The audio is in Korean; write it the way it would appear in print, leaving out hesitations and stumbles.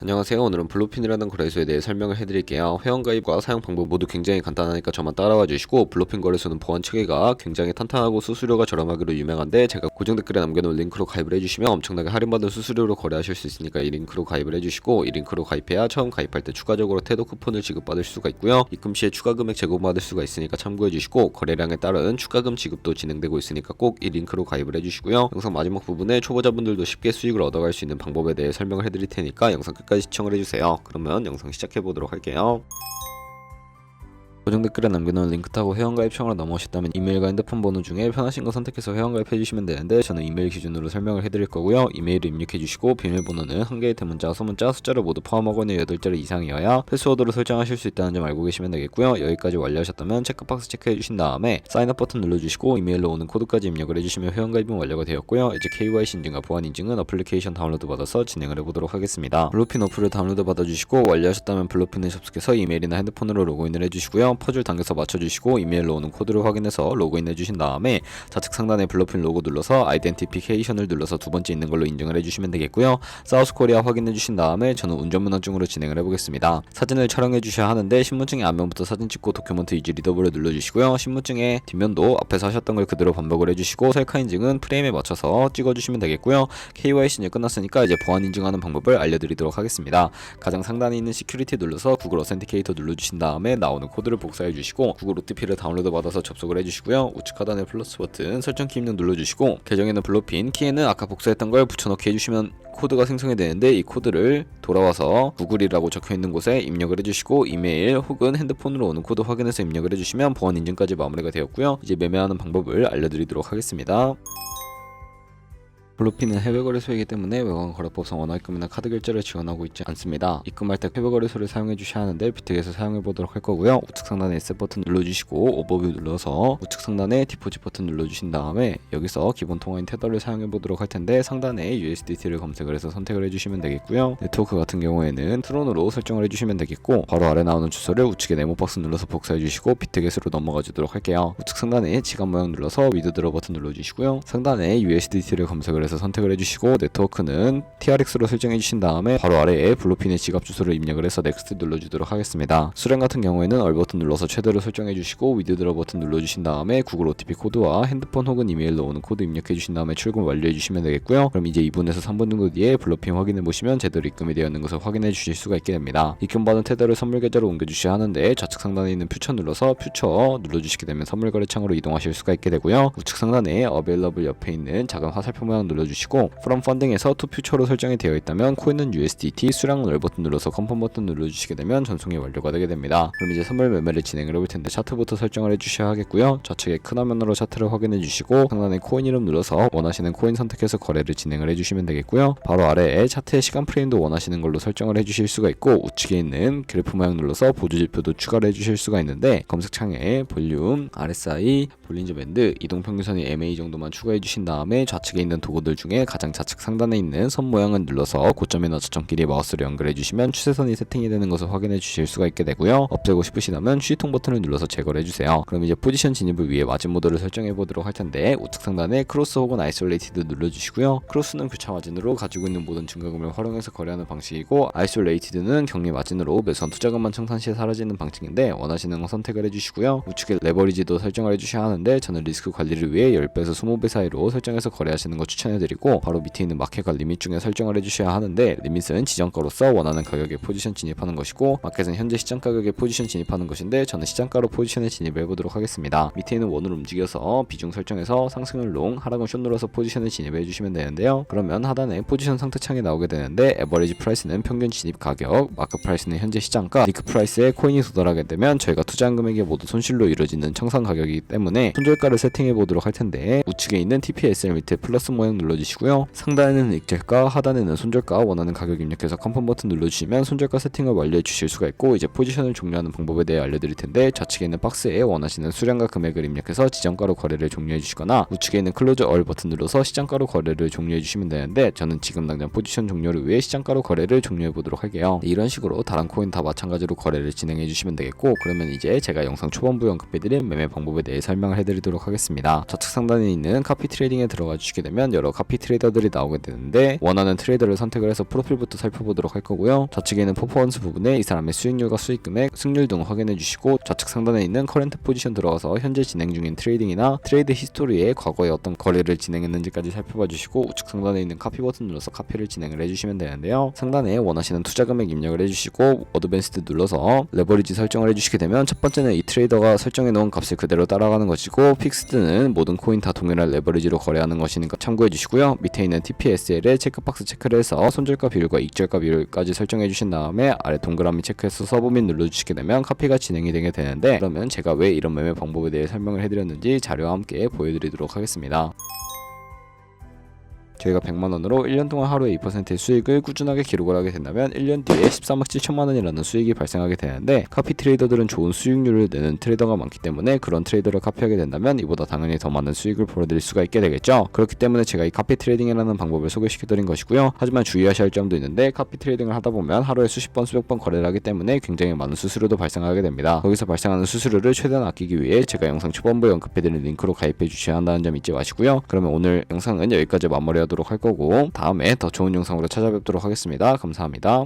안녕하세요. 오늘은 블루핀이라는 거래소에 대해 설명을 해드릴게요. 회원가입과 사용 방법 모두 굉장히 간단하니까 저만 따라와 주시고, 블루핀 거래소는 보안 체계가 굉장히 탄탄하고 수수료가 저렴하기로 유명한데, 제가 고정 댓글에 남겨놓은 링크로 가입을 해주시면 엄청나게 할인받은 수수료로 거래하실 수 있으니까 이 링크로 가입을 해주시고, 이 링크로 가입해야 처음 가입할 때 추가적으로 태도 쿠폰을 지급받을 수가 있고요. 입금 시에 추가 금액 제공받을 수가 있으니까 참고해 주시고, 거래량에 따른 추가금 지급도 진행되고 있으니까 꼭 이 링크로 가입을 해주시고요. 영상 마지막 부분에 초보자분들도 쉽게 수익을 얻어갈 수 있는 방법에 대해 설명을 해드릴 테니까 영상 끝까지 시청을 해주세요. 그러면 영상 시작해보도록 할게요. 고정 댓글에 남겨놓은 링크 타고 회원가입창으로 넘어오셨다면 이메일과 핸드폰 번호 중에 편하신 거 선택해서 회원가입 해주시면 되는데, 저는 이메일 기준으로 설명을 해드릴 거고요. 이메일을 입력해주시고 비밀번호는 한 개의 대문자, 소문자, 숫자를 모두 포함하고는 8자리 이상이어야 패스워드로 설정하실 수 있다는 점 알고 계시면 되겠고요. 여기까지 완료하셨다면 체크박스 체크해주신 다음에 사인업 버튼 눌러주시고 이메일로 오는 코드까지 입력을 해주시면 회원가입은 완료가 되었고요. 이제 KYC 인증과 보안 인증은 어플리케이션 다운로드 받아서 진행을 해보도록 하겠습니다. 블루핀 어플을 다운로드 받아주시고 완료하셨다면 블루핀에 접속해서 이메일이나 핸드폰으로 로그인을 해주시고요. 퍼즐 당겨서 맞춰주시고 이메일로 오는 코드를 확인해서 로그인 해주신 다음에 좌측 상단에 블루핀 로고 눌러서 아이덴티피케이션을 눌러서 두 번째 있는 걸로 인증을 해주시면 되겠고요. 사우스 코리아 확인해 주신 다음에 저는 운전면허증으로 진행을 해보겠습니다. 사진을 촬영해 주셔야 하는데, 신분증의 앞면부터 사진 찍고 도큐먼트 이지 리더블을 눌러주시고요. 신분증의 뒷면도 앞에서 하셨던 걸 그대로 반복을 해주시고, 셀카 인증은 프레임에 맞춰서 찍어주시면 되겠고요. KYC 이제 끝났으니까 이제 보안 인증하는 방법을 알려드리도록 하겠습니다. 가장 상단에 있는 시큐리티 눌러서 구글 어센티케이터 눌러주신 다음에 나오는 코드를 복사해 주시고, 구글 OTP를 다운로드 받아서 접속을 해주시고요. 우측 하단의 플러스 버튼 설정 키 입력 눌러주시고, 계정에는 블루핀, 키에는 아까 복사했던 걸 붙여넣기 해주시면 코드가 생성이 되는데, 이 코드를 돌아와서 구글이라고 적혀있는 곳에 입력을 해주시고, 이메일 혹은 핸드폰으로 오는 코드 확인해서 입력을 해주시면 보안 인증까지 마무리가 되었고요. 이제 매매하는 방법을 알려드리도록 하겠습니다. 블루핀은 해외 거래소이기 때문에 외관 거래법상 원화입금이나 카드 결제를 지원하고 있지 않습니다. 입금할 때 해외 거래소를 사용해 주셔야 하는데, 비트겟에서 사용해 보도록 할 거고요. 우측 상단에 에셋 버튼 눌러주시고 오버뷰 눌러서 우측 상단에 디포짓 버튼 눌러주신 다음에 여기서 기본 통화인 테더를 사용해 보도록 할 텐데, 상단에 USDT를 검색을 해서 선택을 해주시면 되겠고요. 네트워크 같은 경우에는 트론으로 설정을 해주시면 되겠고, 바로 아래 나오는 주소를 우측에 네모 박스 눌러서 복사해 주시고 비트겟으로 넘어가 주도록 할게요. 우측 상단에 지갑 모양 눌러서 위드드러 버튼 눌러주시고요. 상단에 USDT를 검색을 해서 선택을 해주시고, 네트워크는 TRX로 설정해 주신 다음에 바로 아래에 블루핀의 지갑 주소를 입력을 해서 넥스트 눌러주도록 하겠습니다. 수령 같은 경우에는 얼 버튼 눌러서 최대로 설정해 주시고 위드드러 버튼 눌러주신 다음에 구글 OTP 코드와 핸드폰 혹은 이메일로 오는 코드 입력해 주신 다음에 출금 완료해 주시면 되겠고요. 그럼 이제 2분에서 3분 정도 뒤에 블루핀 확인해 보시면 제대로 입금이 되어 있는 것을 확인해 주실 수가 있게 됩니다. 입금받은 테더를 선물 계좌로 옮겨 주셔야 하는데, 좌측 상단에 있는 퓨처 눌러서 퓨처 눌러주시게 되면 선물 거래 창으로 이동하실 수가 있게 되고요. 우측 상단에 어베일러블 옆에 있는 작은 화살표 모양 눌러주시고, from funding에서 to future로 설정이 되어 있다면 코인은 USDT, 수량은 월 버튼 눌러서 컨펌 버튼 눌러주시게 되면 전송이 완료가 되게 됩니다. 그럼 이제 선물 매매를 진행을 해볼 텐데, 차트부터 설정을 해주셔야 하겠고요. 좌측에 큰 화면으로 차트를 확인해 주시고, 상단에 코인 이름 눌러서 원하시는 코인 선택해서 거래를 진행을 해주시면 되겠고요. 바로 아래에 차트의 시간 프레임도 원하시는 걸로 설정을 해주실 수가 있고, 우측에 있는 그래프 모양 눌러서 보조지표도 추가를 해주실 수가 있는데, 검색창에 볼륨, RSI, 볼린저 밴드, 이동평균선이 MA 정도만 추가해 주신 다음에 좌측에 있는 도구들 중에 가장 좌측 상단에 있는 선 모양을 눌러서 고점이나 저점끼리 마우스를 연결해 주시면 추세선이 세팅이 되는 것을 확인해 주실 수가 있게 되고요. 없애고 싶으시다면 휴지통 버튼을 눌러서 제거를 해주세요. 그럼 이제 포지션 진입을 위해 마진 모드를 설정해 보도록 할 텐데, 우측 상단에 크로스 혹은 아이솔레이티드 눌러주시고요. 크로스는 교차 마진으로 가지고 있는 모든 증가금을 활용해서 거래하는 방식이고, 아이솔레이티드는 격리 마진으로 매수한 투자금만 청산 시에 사라지는 방식인데, 원하시는 거 선택을 해주시고요. 우측에 레버리지도 설정을 해주셔야 하는데, 저는 리스크 관리를 위해 10배에서 20배 사이로 설정해서 거래하시는 거 추천해드리고, 바로 밑에 있는 마켓과 리밋 중에 설정을 해주셔야 하는데, 리밋은 지정가로서 원하는 가격에 포지션 진입하는 것이고, 마켓은 현재 시장 가격에 포지션 진입하는 것인데, 저는 시장가로 포지션에 진입을 해보도록 하겠습니다. 밑에 있는 원을 움직여서 비중 설정해서 상승을 롱, 하락은 숏 눌러서 포지션에 진입해 주시면 되는데요. 그러면 하단에 포지션 상태 창이 나오게 되는데, 에버리지 프라이스는 평균 진입 가격, 마크 프라이스는 현재 시장가, 리크 프라이스에 코인이 도달하게 되면 저희가 투자한 금액이 모두 손실로 이루어지는 청산 가격이기 때문에 손절가를 세팅해 보도록 할 텐데, 우측에 있는 TPSL 밑에 플러스 모양 눌러주시고요. 상단에는 익절가, 하단에는 손절가, 원하는 가격 입력해서 컨펌 버튼 눌러주시면 손절가 세팅을 완료해 주실 수가 있고, 이제 포지션을 종료하는 방법에 대해 알려드릴 텐데, 좌측에 있는 박스에 원하시는 수량과 금액을 입력해서 지정가로 거래를 종료해 주시거나, 우측에 있는 클로즈 얼 버튼 눌러서 시장가로 거래를 종료해 주시면 되는데, 저는 지금 당장 포지션 종료를 위해 시장가로 거래를 종료해 보도록 할게요. 이런 식으로 다른 코인 다 마찬가지로 거래를 진행해 주시면 되겠고, 그러면 이제 제가 영상 초반부에 언급해드린 매매 방법에 대해 설명을 해드리도록 하겠습니다. 좌측 상단에 있는 카피 트레이딩에 들어가 주시게 되면 여러 여러 카피 트레이더들이 나오게 되는데 원하는 트레이더를 선택을 해서 프로필부터 살펴보도록 할 거고요. 좌측에 있는 퍼포먼스 부분에 이 사람의 수익률과 수익 금액, 승률 등 확인해 주시고 좌측 상단에 있는 커런트 포지션 들어가서 현재 진행 중인 트레이딩이나 트레이드 히스토리에 과거에 어떤 거래를 진행했는지까지 살펴봐 주시고 우측 상단에 있는 카피 버튼 눌러서 카피를 진행을 해주시면 되는데요. 상단에 원하시는 투자 금액 입력을 해주시고 어드밴스드 눌러서 레버리지 설정을 해주시게 되면 첫 번째는 이 트레이더가 설정해 놓은 값을 그대로 따라가는 것이고 픽스드는 모든 코인 다 동일한 레버리지로 거래하는 것이니까 참고해 주시고요. 밑에 있는 TPSL에 체크박스 체크를 해서 손절가 비율과 익절가 비율까지 설정해 주신 다음에 아래 동그라미 체크해서 서브 및 눌러주시게 되면 카피가 진행이 되게 되는데, 그러면 제가 왜 이런 매매 방법에 대해 설명을 해드렸는지 자료와 함께 보여드리도록 하겠습니다. 저희가 100만원으로 1년 동안 하루에 2%의 수익을 꾸준하게 기록을 하게 된다면 1년 뒤에 13억 7천만원이라는 수익이 발생하게 되는데, 카피 트레이더들은 좋은 수익률을 내는 트레이더가 많기 때문에 그런 트레이더를 카피하게 된다면 이보다 당연히 더 많은 수익을 벌어들일 수가 있게 되겠죠. 그렇기 때문에 제가 이 카피 트레이딩이라는 방법을 소개시켜드린 것이고요. 하지만 주의하셔야 할 점도 있는데, 카피 트레이딩을 하다 보면 하루에 수십 번 수백 번 거래를 하기 때문에 굉장히 많은 수수료도 발생하게 됩니다. 거기서 발생하는 수수료를 최대한 아끼기 위해 제가 영상 초반부에 언급해드린 링크로 가입해 주셔야 한다는 점 잊지 마시고요. 그러면 오늘 영상은 여기까지 마무리하도록 할 거고, 다음에 더 좋은 영상으로 찾아뵙도록 하겠습니다. 감사합니다.